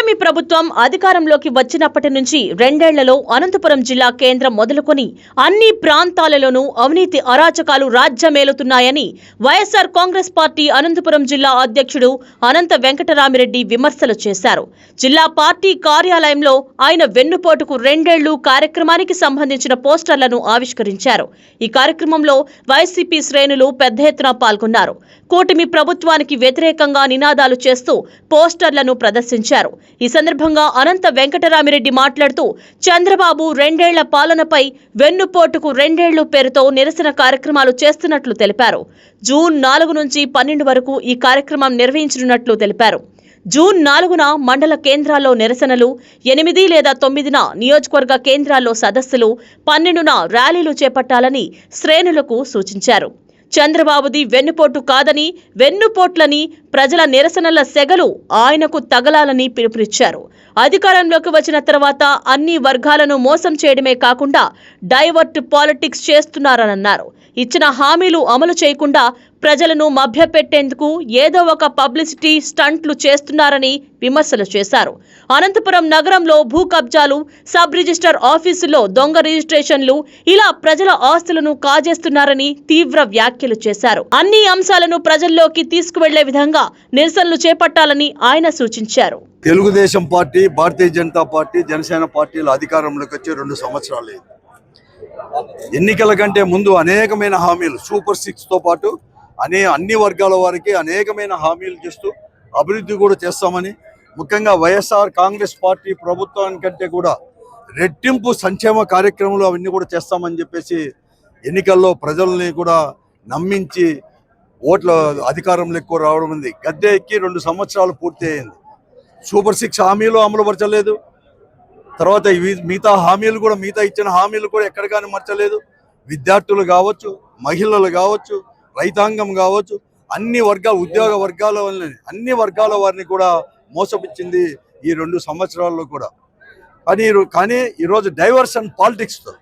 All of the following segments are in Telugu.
కూటమి ప్రభుత్వం అధికారంలోకి వచ్చినప్పటి నుంచి రెండేళ్లలో అనంతపురం జిల్లా కేంద్రం మొదలుకొని అన్ని ప్రాంతాలలోనూ అవినీతి అరాచకాలు రాజ్యమేలుతున్నాయని వైఎస్ఆర్ కాంగ్రెస్ పార్టీ అనంతపురం జిల్లా అధ్యక్షుడు అనంత వెంకటరామిరెడ్డి విమర్శలు చేశారు. జిల్లా పార్టీ కార్యాలయంలో ఆయన వెన్నుపోటుకు రెండేళ్లు కార్యక్రమానికి సంబంధించిన పోస్టర్లను ఆవిష్కరించారు. ఈ కార్యక్రమంలో వైసీపీ శ్రేణులు పెద్ద ఎత్తున పాల్గొన్నారు. కూటమి ప్రభుత్వానికి వ్యతిరేకంగా నినాదాలు చేస్తూ పోస్టర్లను ప్రదర్శించారు. ఈ సందర్భంగా అనంత వెంకటరామిరెడ్డి మాట్లాడుతూ చంద్రబాబు రెండేళ్ల పాలనపై వెన్నుపోటుకు రెండేళ్లు పేరుతో నిరసన కార్యక్రమాలు చేస్తున్నట్లు తెలిపారు. జూన్ 4 నుంచి 12 వరకు ఈ కార్యక్రమం నిర్వహించనున్నట్లు తెలిపారు. జూన్ 4న మండల కేంద్రాల్లో నిరసనలు, 8 లేదా 9న నియోజకవర్గ కేంద్రాల్లో సదస్సులు, 12న ర్యాలీలు చేపట్టాలని శ్రేణులకు సూచించారు. చంద్రబాబుది వెన్నుపోటు కాదని, వెన్నుపోట్లని ప్రజల నిరసనల సెగలు ఆయనకు తగలాలని పిలుపునిచ్చారు. అధికారంలోకి వచ్చిన తర్వాత అన్ని వర్గాలను మోసం చేయడమే కాకుండా డైవర్ట్ పాలిటిక్స్ చేస్తున్నారన్నారు. ఇచ్చిన హామీలు అమలు చేయకుండా ప్రజలను మభ్యపెట్టేందుకు ఏదో ఒక పబ్లిసిటీ స్టంట్లు చేస్తున్నారని విమర్శలు చేశారు. అనంతపురం నగరంలో భూ కబ్జాలు, సబ్ రిజిస్టర్ ఆఫీసుల్లో దొంగ రిజిస్ట్రేషన్లు, ఇలా ప్రజల ఆస్తులను కాజేస్తున్నారని తీవ్ర వ్యాఖ్యలు చేశారు. అన్ని అంశాలను ప్రజల్లోకి తీసుకువెళ్లే విధంగా నిరసనలు చేపట్టాలని ఆయన సూచించారు. తెలుగుదేశం పార్టీ, భారతీయ జనతా పార్టీ, జనసేన పార్టీలు అధికారంలోకి వచ్చి 2 సంవత్సరాలు అయింది. ఎన్నికల కంటే ముందు అనేకమైన హామీలు, సూపర్ 6తో పాటు అన్ని వర్గాల వారికి అనేకమైన హామీలు చేస్తూ అభివృద్ధి కూడా చేస్తామని, ముఖ్యంగా వైఎస్ఆర్ కాంగ్రెస్ పార్టీ ప్రభుత్వానికంటే కూడా రెట్టింపు సంక్షేమ కార్యక్రమాలు అవన్నీ కూడా చేస్తామని చెప్పేసి ఎన్నికల్లో ప్రజల్ని కూడా నమ్మించి ఓట్ల అధికారంలో ఎక్కువ రావడం ఉంది. గద్దె ఎక్కి 2 సంవత్సరాలు పూర్తి అయింది. సూపర్ 6 హామీలు అమలుపరచలేదు. తర్వాత మిగతా హామీలు కూడా, మిగతా ఇచ్చిన హామీలు కూడా ఎక్కడ కానీ మర్చలేదు. విద్యార్థులు కావచ్చు, మహిళలు కావచ్చు, రైతాంగం కావచ్చు, అన్ని వర్గాల ఉద్యోగ వర్గాల అన్ని వర్గాల వారిని కూడా మోసపించింది ఈ 2 సంవత్సరాల్లో కూడా. కానీ ఈరోజు డైవర్షన్ పాలిటిక్స్తో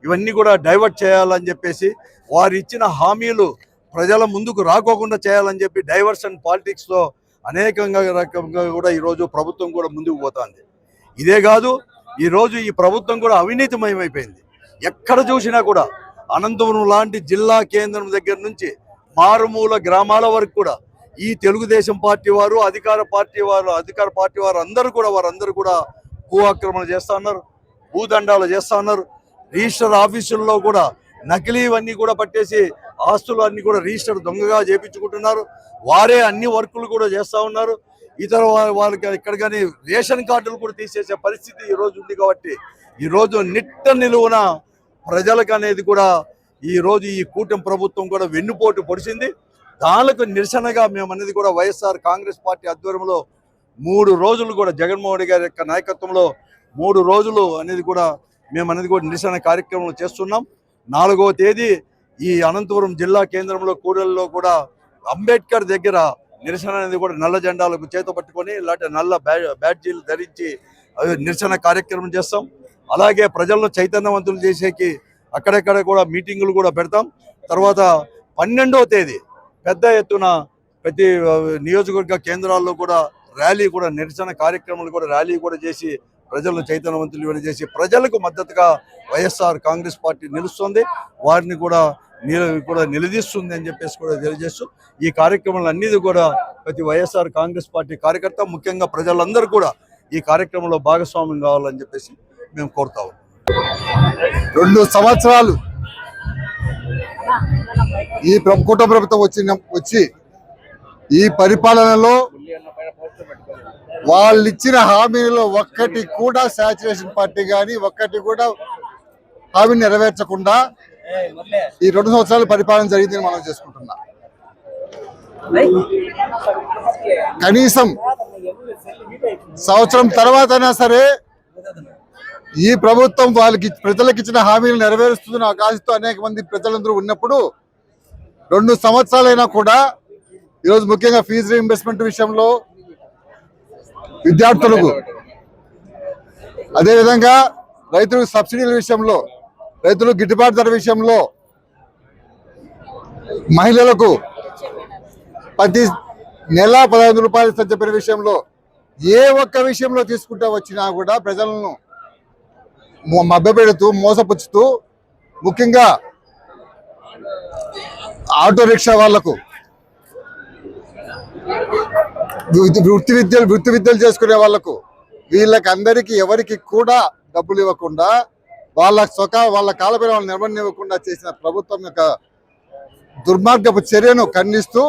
ఇవన్నీ కూడా డైవర్ట్ చేయాలని చెప్పేసి, వారు ఇచ్చిన హామీలు ప్రజల ముందుకు రాకోకుండా చేయాలని చెప్పి డైవర్షన్ పాలిటిక్స్తో అనేకంగా రకంగా కూడా ఈరోజు ప్రభుత్వం కూడా ముందుకు పోతుంది. ఇదే కాదు, ఈరోజు ఈ ప్రభుత్వం కూడా అవినీతిమయమైపోయింది. ఎక్కడ చూసినా కూడా అనంతపురం లాంటి జిల్లా కేంద్రం దగ్గర నుంచి మారుమూల గ్రామాల వరకు కూడా ఈ తెలుగుదేశం పార్టీ వారు, అధికార పార్టీ వారు వారందరూ కూడా భూ ఆక్రమణ చేస్తా ఉన్నారు, భూదండాలు చేస్తా ఉన్నారు. రిజిస్టర్ ఆఫీసుల్లో కూడా నకిలీవన్నీ కూడా పట్టేసి ఆస్తులు అన్ని కూడా రిజిస్టర్ దొంగగా చేపించుకుంటున్నారు. వారే అన్ని వర్కులు కూడా చేస్తూ ఉన్నారు. ఇతర వాళ్ళకి ఇక్కడ కానీ రేషన్ కార్డులు కూడా తీసేసే పరిస్థితి ఈరోజు ఉంది. కాబట్టి ఈరోజు నిట్ట నిలువున ప్రజలకు అనేది కూడా ఈరోజు ఈ కూటమి ప్రభుత్వం కూడా వెన్నుపోటు పొడిచింది. దానికి నిరసనగా మేము అనేది కూడా వైఎస్ఆర్ కాంగ్రెస్ పార్టీ ఆధ్వర్యంలో 3 రోజులు కూడా జగన్మోహన్ రెడ్డి గారి యొక్క నాయకత్వంలో 3 రోజులు అనేది కూడా మేము అనేది కూడా నిరసన కార్యక్రమాలు చేస్తున్నాం. 4వ తేదీ ఈ అనంతపురం జిల్లా కేంద్రంలో కూడలిలో కూడా అంబేద్కర్ దగ్గర నిరసన అనేది కూడా నల్ల జెండాలకు చేత పట్టుకొని ఇలాంటి నల్ల బ్యాడ్జీలు ధరించి నిరసన కార్యక్రమం చేస్తాం. అలాగే ప్రజలను చైతన్యవంతులు చేసేకి అక్కడెక్కడ కూడా మీటింగులు కూడా పెడతాం. తర్వాత 12వ తేదీ పెద్ద ఎత్తున ప్రతి నియోజకవర్గ కేంద్రాల్లో కూడా ర్యాలీ కూడా, నిరసన కార్యక్రమాలు కూడా ర్యాలీ కూడా చేసి ప్రజలను చైతన్యవంతులు చేసి ప్రజలకు మద్దతుగా వైఎస్ఆర్ కాంగ్రెస్ పార్టీ నిలుస్తుంది, వారిని కూడా నిలదీస్తుంది అని చెప్పేసి కూడా తెలియజేస్తూ ఈ కార్యక్రమాలు అన్నీ కూడా ప్రతి వైఎస్ఆర్ కాంగ్రెస్ పార్టీ కార్యకర్త, ముఖ్యంగా ప్రజలందరూ కూడా ఈ కార్యక్రమంలో భాగస్వామ్యం కావాలని చెప్పేసి మేము కోరుతాము. 2 సంవత్సరాలు ఈ కూటమి ప్రభుత్వం వచ్చి ఈ పరిపాలనలో వాళ్ళు ఇచ్చిన హామీలలో ఒక్కటి కూడా శాచ్యురేషన్ పార్టీ కానీ ఒక్కటి కూడా హామీని నెరవేర్చకుండా ఈ 2 సంవత్సరాలు పరిపాలన జరిగిందని మనం చేసుకుంటున్నాం. కనీసం సంవత్సరం తర్వాతైనా సరే ఈ ప్రభుత్వం ప్రజలకు ఇచ్చిన హామీలు నెరవేరుస్తుందని ఆకాశంతో అనేక మంది ప్రజలందరూ ఉన్నప్పుడు 2 సంవత్సరాలైనా కూడా ఈరోజు ముఖ్యంగా ఫీజు రీయింబర్స్మెంట్ విషయంలో, విద్యార్థులకు, అదేవిధంగా రైతులకు సబ్సిడీల విషయంలో, రైతులకు గిట్టుబాటు ధర విషయంలో, మహిళలకు ప్రతి నెల 15 రూపాయలు చెప్పిన విషయంలో ఏ ఒక్క విషయంలో తీసుకుంటూ వచ్చినా కూడా ప్రజలను మభ్యపెడుతూ మోసపుచ్చుతూ, ముఖ్యంగా ఆటో రిక్షా వాళ్లకు వృత్తి విద్యలు చేసుకునే వాళ్లకు వీళ్ళకి అందరికీ ఎవరికి కూడా డబ్బులు ఇవ్వకుండా వాళ్ళ కాలపైన వాళ్ళు నిర్వహణివ్వకుండా చేసిన ప్రభుత్వం యొక్క దుర్మార్గపు చర్యను ఖండిస్తూ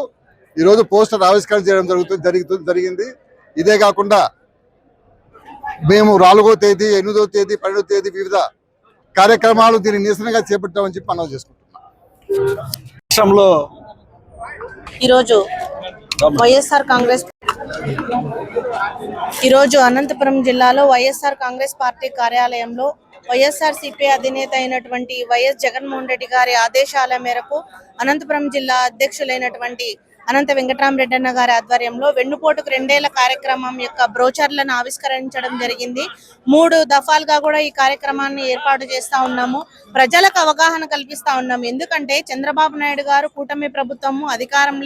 ఈరోజు పోస్టర్ ఆవిష్కరణ చేయడం జరిగింది. ఇదే కాకుండా మేము 4వ తేదీ, 8వ తేదీ, 12వ తేదీ వివిధ కార్యక్రమాలు దీన్ని నిరసనగా చేపట్టామని చెప్పి మనం చేసుకుంటున్నాం. రాష్ట్రంలో ఈరోజు అనంతపురం జిల్లాలో వైఎస్ఆర్ కాంగ్రెస్ పార్టీ కార్యాలయంలో వైఎస్ఆర్సీపీ అధినేత అయినటువంటి వైఎస్ జగన్మోహన్ రెడ్డి గారి ఆదేశాల మేరకు అనంతపురం జిల్లా అధ్యక్షులైనటువంటి అనంత వెంకటరామరెడ్డి అన్న గారి ఆధ్వర్యంలో వెన్నుపోటుకు 2 ఏళ్ల కార్యక్రమం యొక్క బ్రోచర్లను ఆవిష్కరించడం జరిగింది. 3 దఫాలుగా కూడా ఈ కార్యక్రమాన్ని ఏర్పాటు చేస్తా ఉన్నాము. ప్రజలకు అవగాహన కల్పిస్తా ఉన్నాము. ఎందుకంటే చంద్రబాబు నాయుడు గారు కూటమి ప్రభుత్వము అధికారంలో